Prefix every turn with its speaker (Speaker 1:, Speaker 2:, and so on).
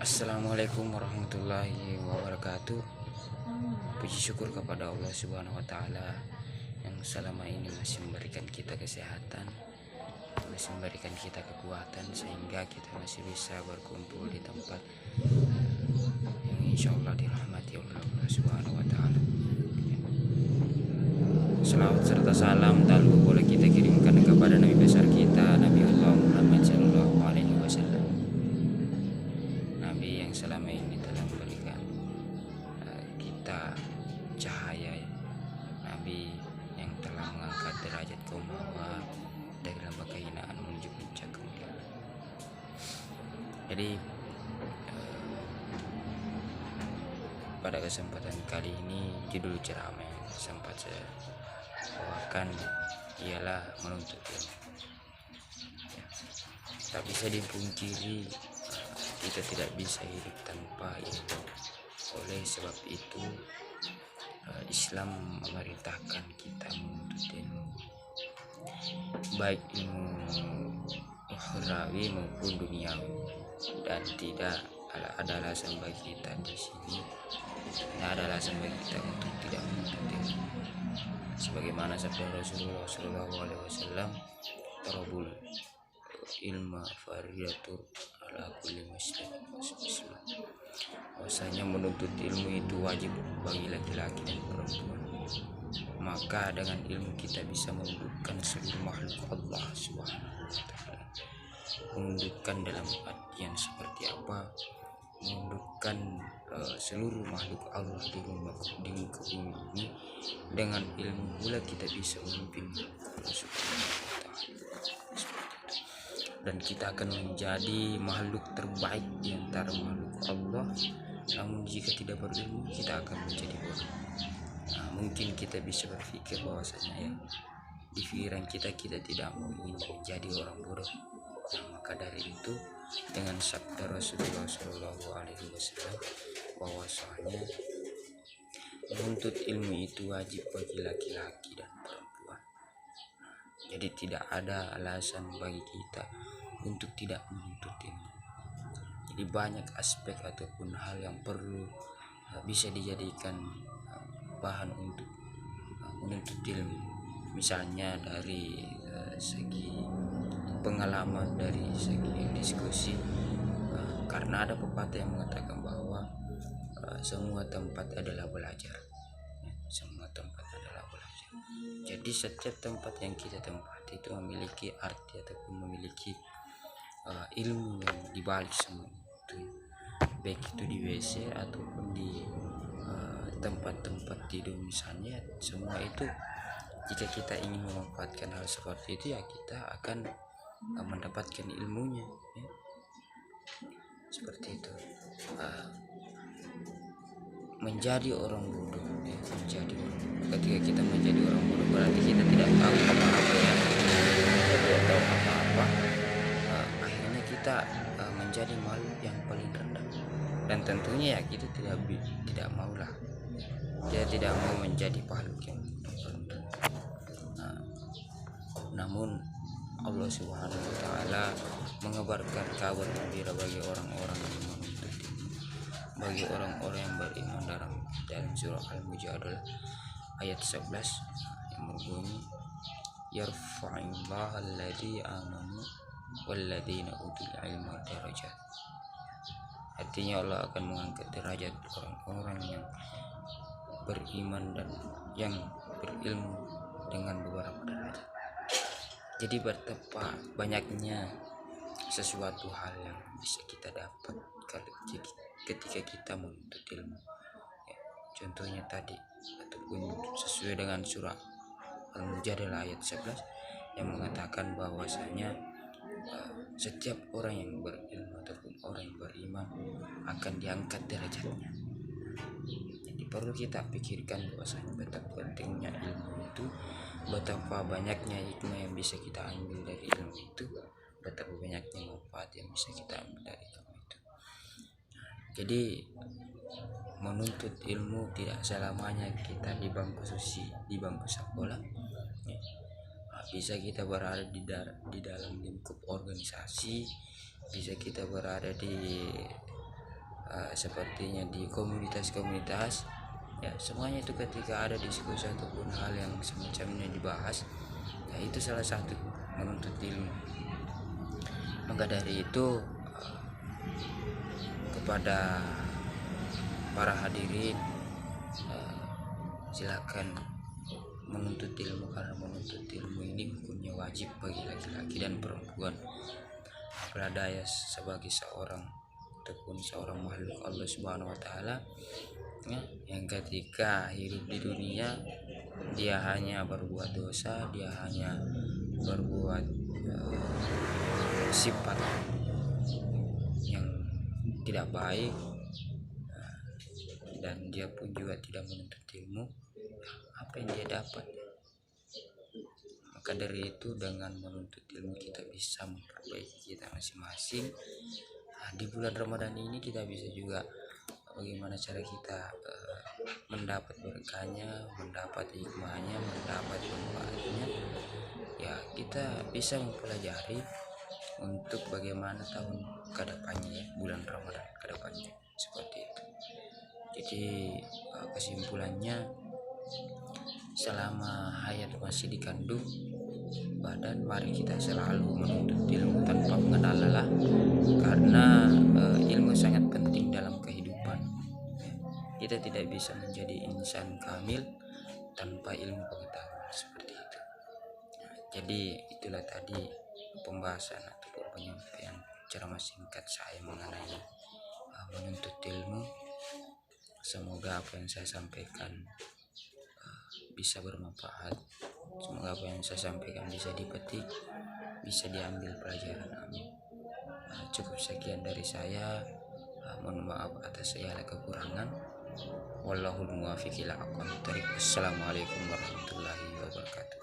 Speaker 1: Assalamualaikum warahmatullahi wabarakatuh. Puji syukur kepada Allah Subhanahu wa taala yang selama ini masih memberikan kita kesehatan, masih memberikan kita kekuatan sehingga kita masih bisa berkumpul di tempat yang insya Allah dirahmati oleh Allah Subhanahu wa taala. Selawat serta salam tak lupa boleh kita kirimkan kepada Nabi besar kita, Nabi Allah Muhammad Sallallahu Alaihi Wasallam. Nabi yang selama ini telah memberikan kita cahaya, Nabi yang telah mengangkat derajat kaum Hawa dari lembah kehinaan menuju puncak kemuliaan. Jadi pada kesempatan kali ini judul ceramah yang sempat saya bawakan ialah menuntut ilmu. Tak bisa dipungkiri kita tidak bisa hidup tanpa ilmu. Oleh sebab itu Islam memerintahkan kita menuntut ilmu, baik ilmu ukhrawi maupun duniawi, dan tidak ada alasan bagi kita di sini. Tidak ada alasan bagi kita untuk tidak menuntut ilmu. Sebagaimana sabda Rasulullah Shallallahu Alaihi Wasallam, "Tarabul ilma fariyatur ala kulli muslim." Bahwasanya menuntut ilmu itu wajib bagi laki-laki dan perempuan. Maka dengan ilmu kita bisa menundukkan seluruh makhluk Allah Subhanahu wa taala. Menundukkan dalam artian seperti apa? Menundukkan seluruh makhluk Allah di muka bumi ini. Dengan ilmu pula kita bisa memimpin dan kita akan menjadi makhluk terbaik di antara makhluk Allah. Namun jika tidak berilmu, kita akan menjadi bodoh. Mungkin kita bisa berpikir bahwasanya di pikiran kita tidak mau ingin menjadi orang bodoh. Maka dari itu dengan sabda Rasulullah Shallallahu Alaihi Wasallam bahwasanya menuntut ilmu itu wajib bagi laki-laki dan perempuan. Jadi tidak ada alasan bagi kita untuk tidak menuntut ilmu. Jadi banyak aspek ataupun hal yang perlu bisa dijadikan bahan untuk menuntut ilmu. Misalnya dari segi pengalaman, dari segi diskusi, karena ada pepatah yang mengatakan bahwa semua tempat adalah belajar. Semua tempat adalah belajar. Jadi setiap tempat yang kita tempati itu memiliki arti ataupun memiliki ilmu yang dibalik semua itu, baik itu di WC ataupun di tempat-tempat tidur misalnya. Semua itu jika kita ingin memanfaatkan hal seperti itu, ya kita akan mendapatkan ilmunya, ya. Seperti itu. Menjadi orang bodoh, ya. Ketika kita menjadi orang bodoh berarti kita tidak tahu apa-apa, ya. Kita tidak tahu apa-apa. Akhirnya kita menjadi makhluk yang paling rendah, dan tentunya ya kita tidak maulah, kita tidak mau menjadi makhluk yang rendah. Namun Allah Subhanahu wa taala mengabarkan kabar gembira bagi orang-orang yang menuntut ilmu, bagi orang-orang yang beriman dalam surah Al-Mujadalah ayat 11 yang berbunyi, yarfa'illahu alladzi amanu walladzina utul ilma darajat. Artinya Allah akan mengangkat derajat orang-orang yang beriman dan yang berilmu dengan beberapa derajat. Jadi betapa banyaknya sesuatu hal yang bisa kita dapat ketika kita menuntut ilmu, ya. Contohnya tadi ataupun sesuai dengan surah Al-Mujadalah ayat 11 yang mengatakan bahwasanya setiap orang yang berilmu ataupun orang yang beriman akan diangkat derajatnya. Jadi perlu kita pikirkan bahwasanya betapa pentingnya ilmu itu, betapa banyaknya hikmah yang bisa kita ambil dari ilmu itu, betapa banyaknya manfaat yang bisa kita ambil dari ilmu itu. Jadi menuntut ilmu tidak selamanya kita di bangku sekolah, ya. Bisa kita berada di dalam lingkup organisasi, bisa kita berada di sepertinya di komunitas-komunitas ya, semuanya itu ketika ada diskusi ataupun hal yang semacamnya dibahas ya, itu salah satu menuntut ilmu. Maka dari itu kepada para hadirin, silakan menuntut ilmu, karena menuntut ilmu ini hukumnya wajib bagi laki-laki dan perempuan. Peladaya sebagai seorang ataupun seorang makhluk Allah Subhanahu wa taala ya, yang ketika hidup di dunia dia hanya berbuat dosa, dia hanya berbuat sifat yang tidak baik, dan dia pun juga tidak menuntut ilmu, apa yang dia dapat? Maka dari itu dengan menuntut ilmu kita bisa memperbaiki kita masing-masing. Di bulan Ramadan ini kita bisa juga bagaimana cara kita mendapat berkahnya, mendapat hikmahnya, mendapat manfaatnya ya, kita bisa mempelajari untuk bagaimana tahun kedepannya, bulan Ramadan kedepannya, seperti itu. Jadi kesimpulannya, selama hayat masih dikandung badan, mari kita selalu menuntut ilmu tanpa mengenal lelah, karena ilmu sangat penting dalam kehidupan. Kita tidak bisa menjadi insan kamil tanpa ilmu pengetahuan, seperti itu. Jadi itulah tadi pembahasan atau penyampaian ceramah singkat saya mengenai menuntut ilmu. Semoga apa yang saya sampaikan bisa bermanfaat. Semoga apa yang saya sampaikan bisa dipetik, bisa diambil pelajaran. Amin. Cukup sekian dari saya. Mohon maaf atas segala kekurangan. Wallahul muwaffiq ila aqwamit thoriq. Assalamualaikum warahmatullahi wabarakatuh.